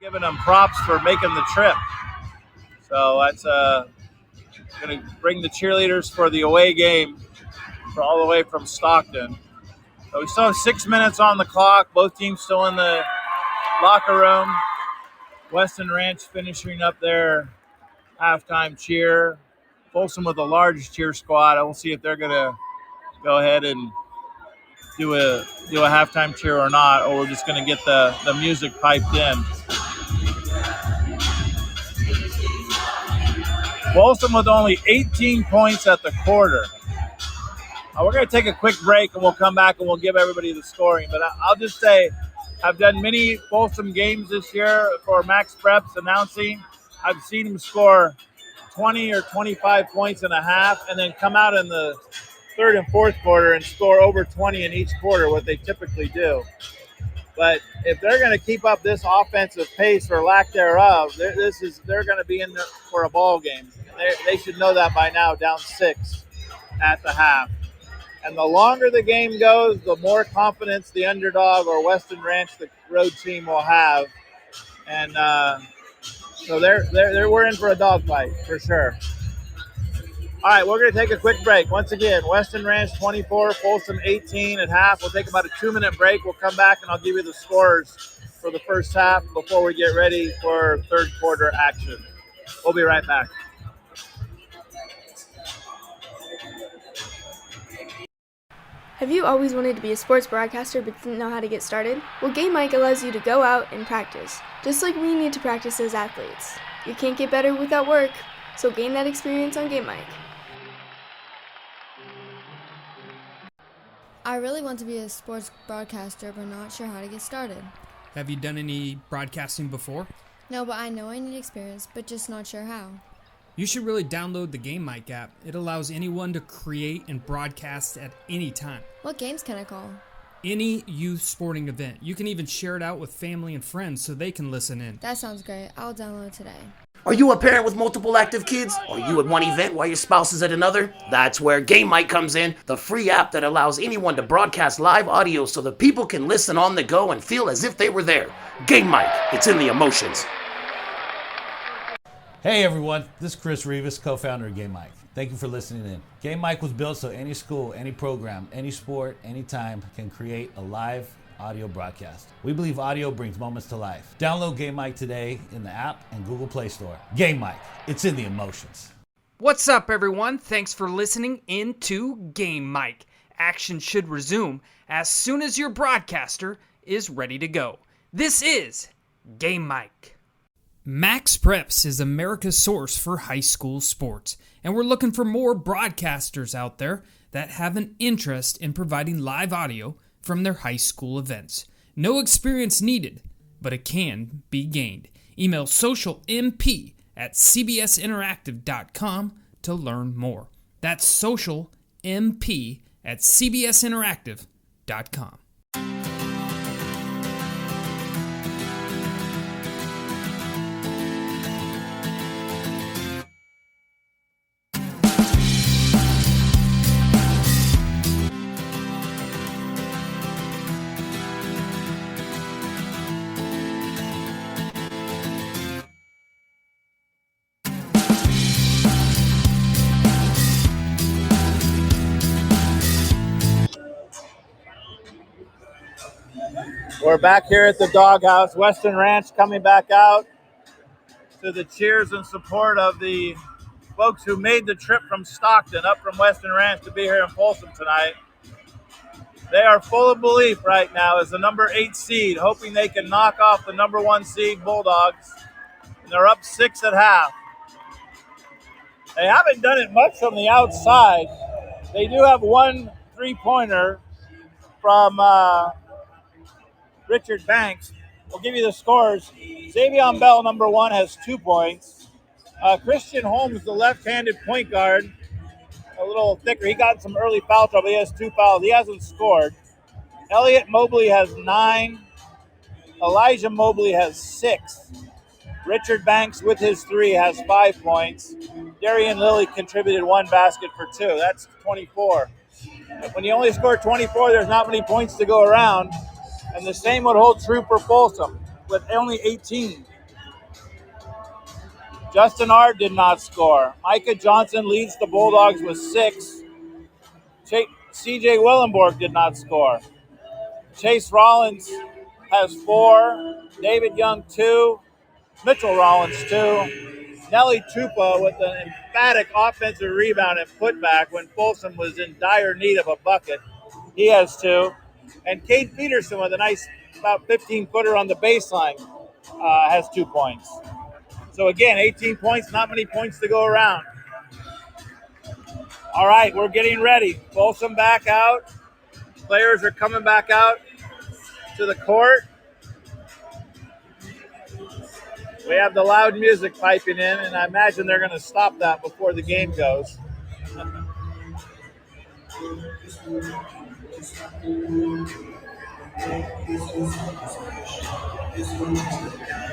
Giving them props for making the trip. So that's going to bring the cheerleaders for the away game all the way from Stockton. So we still have 6 minutes on the clock. Both teams still in the locker room. Weston Ranch finishing up their halftime cheer. Folsom with a large cheer squad. We'll see if they're going to go ahead and do a halftime cheer or not, or we're just going to get the music piped in. Folsom with only 18 points at the quarter. We're going to take a quick break, and we'll come back and we'll give everybody the scoring. But I'll just say I've done many Folsom games this year for Max Preps announcing. I've seen them score 20 or 25 points and a half and then come out in the third and fourth quarter and score over 20 in each quarter, what they typically do. But if they're going to keep up this offensive pace or lack thereof, they're going to be in there for a ball game. They should know that by now, down 6 at the half. And the longer the game goes, the more confidence the underdog or Weston Ranch, the road team, will have. And so we're in for a dogfight for sure. All right, we're going to take a quick break. Once again, Weston Ranch 24, Folsom 18 at half. We'll take about a 2-minute break. We'll come back and I'll give you the scores for the first half before we get ready for third quarter action. We'll be right back. Have you always wanted to be a sports broadcaster but didn't know how to get started? Well, Game Mic allows you to go out and practice, just like we need to practice as athletes. You can't get better without work, so gain that experience on Game Mic. I really want to be a sports broadcaster, but not sure how to get started. Have you done any broadcasting before? No, but I know I need experience, but just not sure how. You should really download the Game Mic app. It allows anyone to create and broadcast at any time. What games can I call? Any youth sporting event. You can even share it out with family and friends so they can listen in. That sounds great. I'll download today. Are you a parent with multiple active kids? Are you at one event while your spouse is at another? That's where Game Mic comes in, the free app that allows anyone to broadcast live audio so that people can listen on the go and feel as if they were there. Game Mic, it's in the emotions. Hey everyone, this is Chris Rivas, co-founder of Game Mic. Thank you for listening in. Game Mic was built so any school, any program, any sport, anytime can create a live audio broadcast. We believe audio brings moments to life. Download Game Mic today in the app and Google Play Store. Game Mic, it's in the emotions. What's up everyone? Thanks for listening in to Game Mic. Action should resume as soon as your broadcaster is ready to go. This is Game Mic. Max Preps is America's source for high school sports, and we're looking for more broadcasters out there that have an interest in providing live audio from their high school events. No experience needed, but it can be gained. Email socialmp@cbsinteractive.com to learn more. That's socialmp@cbsinteractive.com. We're back here at the doghouse. Weston Ranch coming back out to the cheers and support of the folks who made the trip from Stockton up from Weston Ranch to be here in Folsom tonight. They are full of belief right now as the number 8 seed, hoping they can knock off the number 1 seed Bulldogs. And they're up 6 at half. They haven't done it much from the outside. They do have one 3-pointer from Richard Banks. We'll give you the scores. Xavion Bell, number 1, has 2 points. Christian Holmes, the left-handed point guard, a little thicker. He got some early foul trouble. He has 2 fouls. He hasn't scored. Elliott Mobley has 9. Elijah Mobley has 6. Richard Banks, with his 3, has 5 points. Darian Lilly contributed 1 basket for 2. That's 24. When you only score 24, there's not many points to go around. And the same would hold true for Folsom with only 18. Justin Ard did not score. Micah Johnson leads the Bulldogs with 6. CJ Willenborg did not score. Chase Rollins has 4. David Young 2. Mitchell Rollins 2. Nelly Tupa with an emphatic offensive rebound and putback when Folsom was in dire need of a bucket. He has 2. And Cade Peterson with a nice about 15-footer on the baseline has 2 points. So again, 18 points, not many points to go around. All right, we're getting ready. Folsom back out. Players are coming back out to the court. We have the loud music piping in, and I imagine they're going to stop that before the game goes.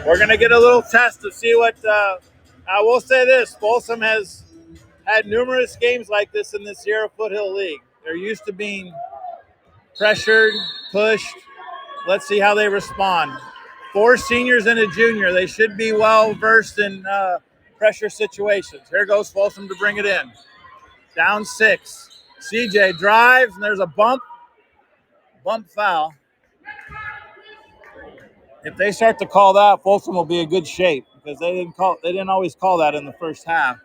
We're going to get a little test to see what I will say this. Folsom has had numerous games like this in the Sierra Foothill League. They're used to being pressured, pushed. Let's see how they respond. 4 seniors and a junior. They should be well versed in pressure situations. Here goes Folsom to bring it in. Down 6. CJ drives, and there's a bump foul. If they start to call that, Folsom will be in good shape because they didn't always call that in the first half.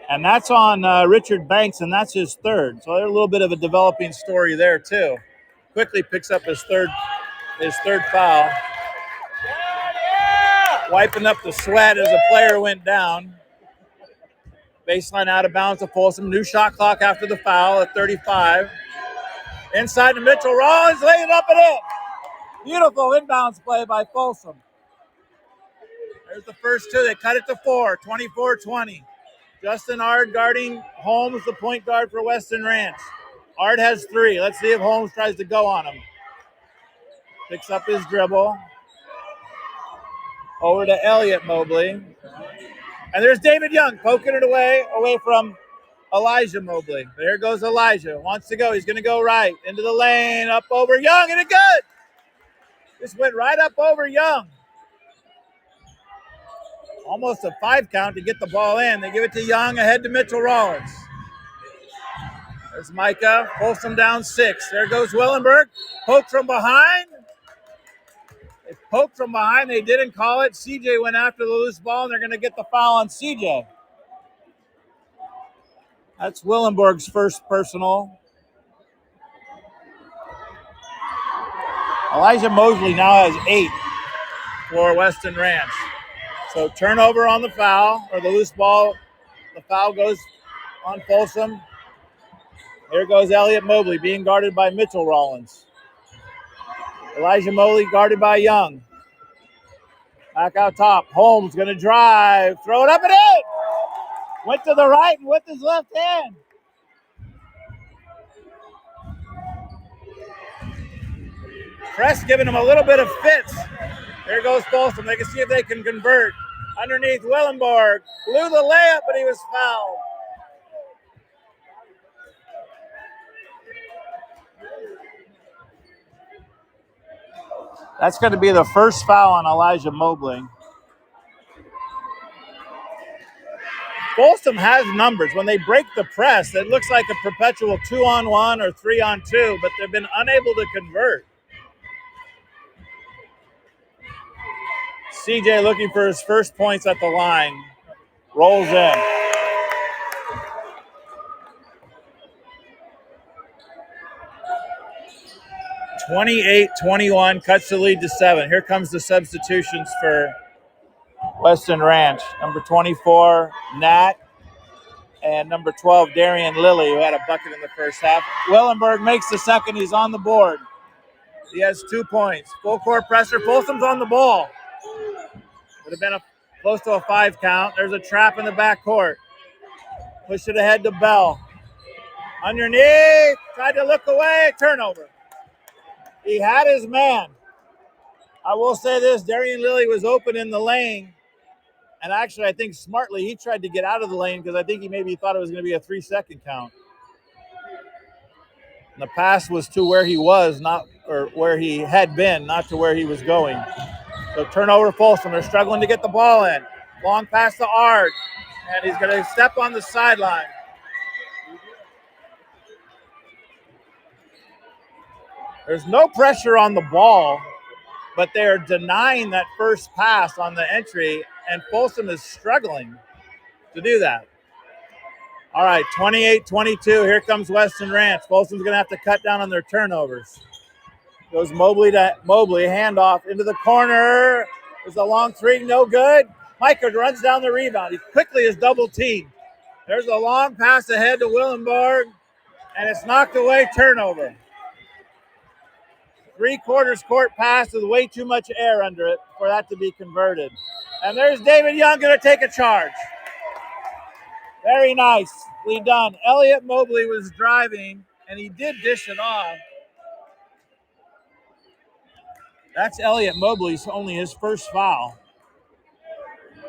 And that's on Richard Banks, and that's his 3rd. So there's a little bit of a developing story there too. Quickly picks up his third foul. Wiping up the sweat as a player went down. Baseline out of bounds to Folsom. New shot clock after the foul at 35. Inside to Mitchell Rollins, laid it up and in. Beautiful inbounds play by Folsom. There's the first 2. They cut it to 4, 24-20. Justin Ard guarding Holmes, the point guard for Weston Ranch. Ard has 3. Let's see if Holmes tries to go on him. Picks up his dribble. Over to Elliott Mobley. And there's David Young poking it away from Elijah Mobley. There goes Elijah. Wants to go. He's going to go right. Into the lane. Up over Young. And it good. Just went right up over Young. Almost a 5 count to get the ball in. They give it to Young. Ahead to Mitchell Rollins. There's Micah. Folsom down 6. There goes Willenberg. Poke from behind. They poked from behind. They didn't call it. CJ went after the loose ball, and they're going to get the foul on CJ. That's Willenberg's first personal. Elijah Mosley now has 8 for Weston Ranch. So turnover on the foul, or the loose ball. The foul goes on Folsom. Here goes Elliott Mobley being guarded by Mitchell Rollins. Elijah Mobley guarded by Young. Back out top. Holmes going to drive. Throw it up and in. Went to the right and with his left hand. Press giving him a little bit of fits. Here goes Folsom. They can see if they can convert. Underneath Willenborg. Blew the layup, but he was fouled. That's going to be the first foul on Elijah Mobley. Folsom has numbers. When they break the press, it looks like a perpetual 2-on-1 or 3-on-2, but they've been unable to convert. CJ looking for his first points at the line. Rolls in. (28-21) cuts the lead to 7. Here comes the substitutions for Weston Ranch. Number 24, Nat, and number 12, Darian Lilly, who had a bucket in the first half. Willenberg makes the second. He's on the board. He has 2 points. Full court pressure. Folsom's on the ball. Would have been close to a 5 count. There's a trap in the backcourt. Push it ahead to Bell. Underneath. Tried to look away. Turnover. He had his man. I will say this. Darian Lilly was open in the lane. And actually, I think smartly, he tried to get out of the lane because I think he maybe thought it was going to be a 3-second count. And the pass was to where he was, not or where he had been, not to where he was going. So turnover Folsom. They're struggling to get the ball in. Long pass to Ard. And he's going to step on the sideline. There's no pressure on the ball, but they're denying that first pass on the entry, and Folsom is struggling to do that. All right, 28-22. Here comes Weston Ranch. Folsom's going to have to cut down on their turnovers. Goes Mobley to Mobley, handoff into the corner. There's a long three, no good. Micah runs down the rebound. He quickly is double teamed. There's a long pass ahead to Willenborg, and it's knocked away, turnover. 3/4 court pass with way too much air under it for that to be converted. And there's David Young going to take a charge. Very nicely done. Elliott Mobley was driving, and he did dish it off. That's Elliott Mobley's only his first foul.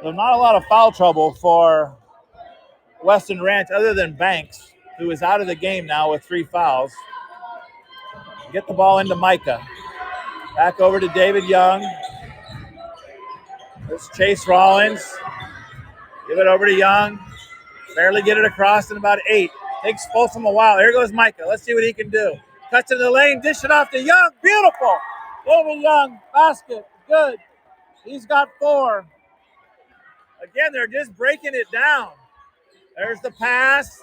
So not a lot of foul trouble for Weston Ranch other than Banks, who is out of the game now with 3 fouls. Get the ball into Micah. Back over to David Young. There's Chase Rollins. Give it over to Young. Barely get it across in about 8. Takes Folsom a while. Here goes Micah. Let's see what he can do. Cuts into the lane. Dish it off to Young. Beautiful. David Young. Basket. Good. He's got 4. Again, they're just breaking it down. There's the pass.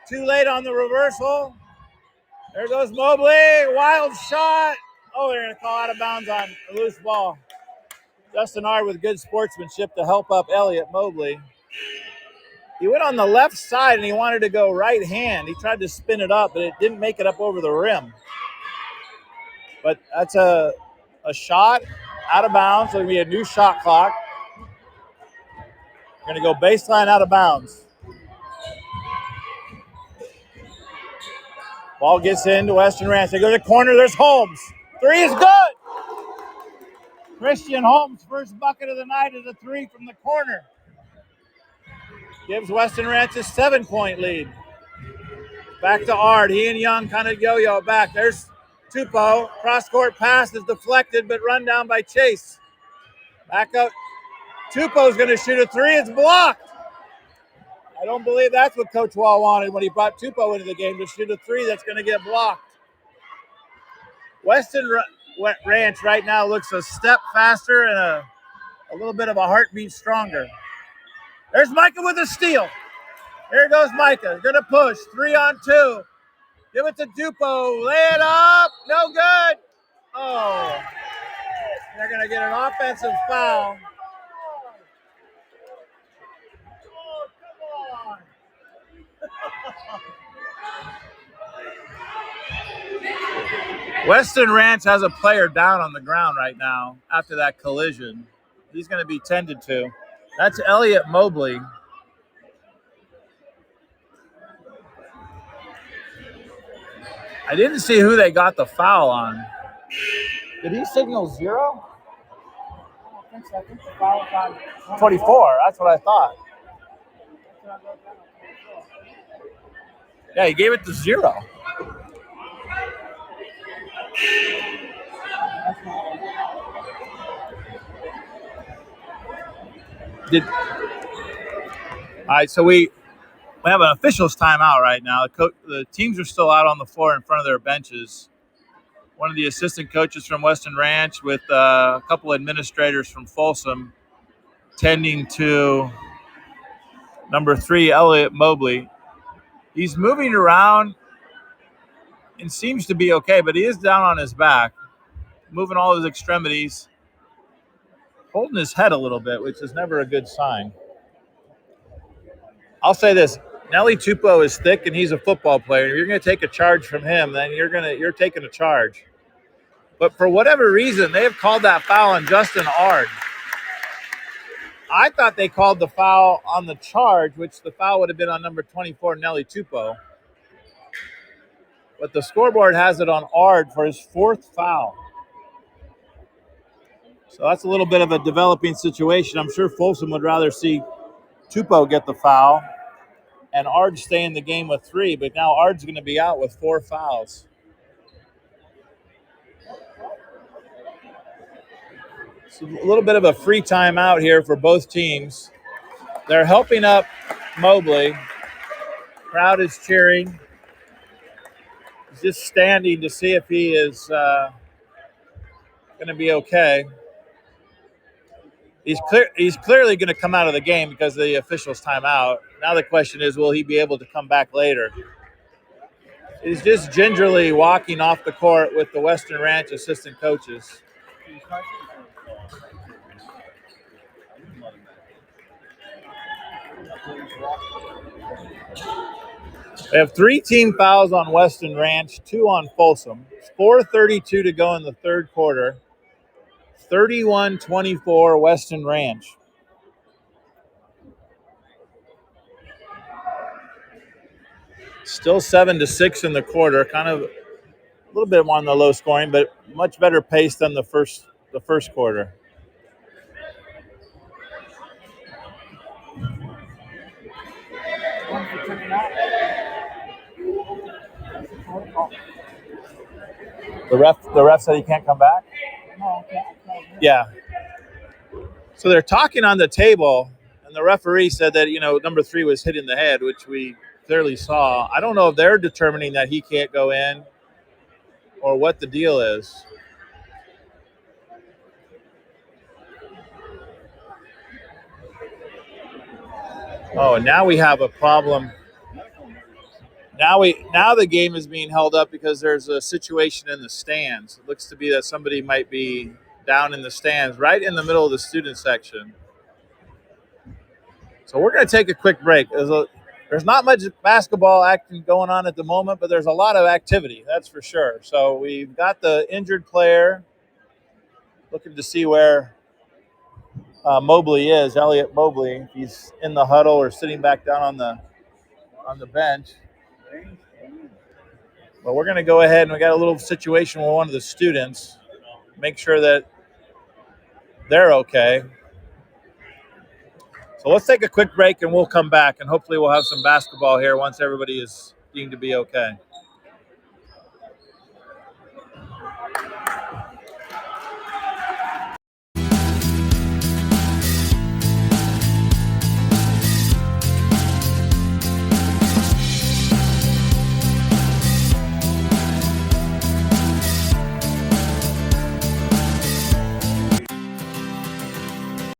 Too late on the reversal. There goes Mobley. Wild shot. Oh, they're going to call out of bounds on a loose ball. Justin Ard with good sportsmanship to help up Elliott Mobley. He went on the left side and he wanted to go right hand. He tried to spin it up, but it didn't make it up over the rim. But that's a shot out of bounds. So it'll be a new shot clock. We're going to go baseline out of bounds. Ball gets into Weston Ranch. They go to the corner. There's Holmes. 3 is good. Christian Holmes' first bucket of the night is a 3 from the corner. Gives Weston Ranch a 7-point lead. Back to Ard. He and Young kind of yo-yo back. There's Tupou. Cross-court pass is deflected, but run down by Chase. Back up. Tupou's going to shoot a 3. It's blocked. I don't believe that's what Coach Wall wanted when he brought Tupou into the game, to shoot a 3 that's going to get blocked. Weston Ranch right now looks a step faster and a little bit of a heartbeat stronger. There's Micah with a steal. Here goes Micah. Going to push. 3-on-2. Give it to Tupou. Lay it up. No good. Oh. They're going to get an offensive foul. Oh, come on. Weston Ranch has a player down on the ground right now after that collision. He's going to be tended to. That's Elliott Mobley. I didn't see who they got the foul on. Did he signal 0? I don't think so. I think the foul was on 24. That's what I thought. Yeah, he gave it to 0. All right, so we have an officials timeout right now. The teams are still out on the floor in front of their benches. One of the assistant coaches from Weston Ranch with a couple administrators from Folsom tending to number 3, Elliott Mobley. He's moving around and seems to be okay, but he is down on his back, moving all his extremities, holding his head a little bit, which is never a good sign. I'll say this. Nelly Tupou is thick, and he's a football player. If you're going to take a charge from him, then you're taking a charge. But for whatever reason, they have called that foul on Justin Ard. I thought they called the foul on the charge, which the foul would have been on number 24, Nelly Tupou. But the scoreboard has it on Ard for his 4th foul. So that's a little bit of a developing situation. I'm sure Folsom would rather see Tupou get the foul and Ard stay in the game with 3, but now Ard's going to be out with 4 fouls. It's a little bit of a free time out here for both teams. They're helping up Mobley. Crowd is cheering. He's just standing to see if he is going to be okay. He's clearly going to come out of the game because of the official's timeout. Now the question is, will he be able to come back later? He's just gingerly walking off the court with the Weston Ranch assistant coaches. They have 3 team fouls on Weston Ranch, 2 on Folsom. It's 4:32 to go in the third quarter. 31-24 Weston Ranch. Still 7-6 in the quarter. Kind of a little bit more on the low scoring, but much better pace than the first quarter. The ref said he can't come back? Yeah. So they're talking on the table, and the referee said that, number 3 was hit in the head, which we clearly saw. I don't know if they're determining that he can't go in or what the deal is. Oh, and now we have a problem. Now the game is being held up because there's a situation in the stands. It looks to be that somebody might be down in the stands, right in the middle of the student section. So we're going to take a quick break. There's not much basketball action going on at the moment, but there's a lot of activity, that's for sure. So we've got the injured player looking to see where Mobley is, Elliot Mobley. He's in the huddle or sitting back down on the bench. But we're going to go ahead, and we got a little situation with one of the students. Make sure that they're okay. So let's take a quick break, and we'll come back, and hopefully we'll have some basketball here once everybody is deemed to be okay.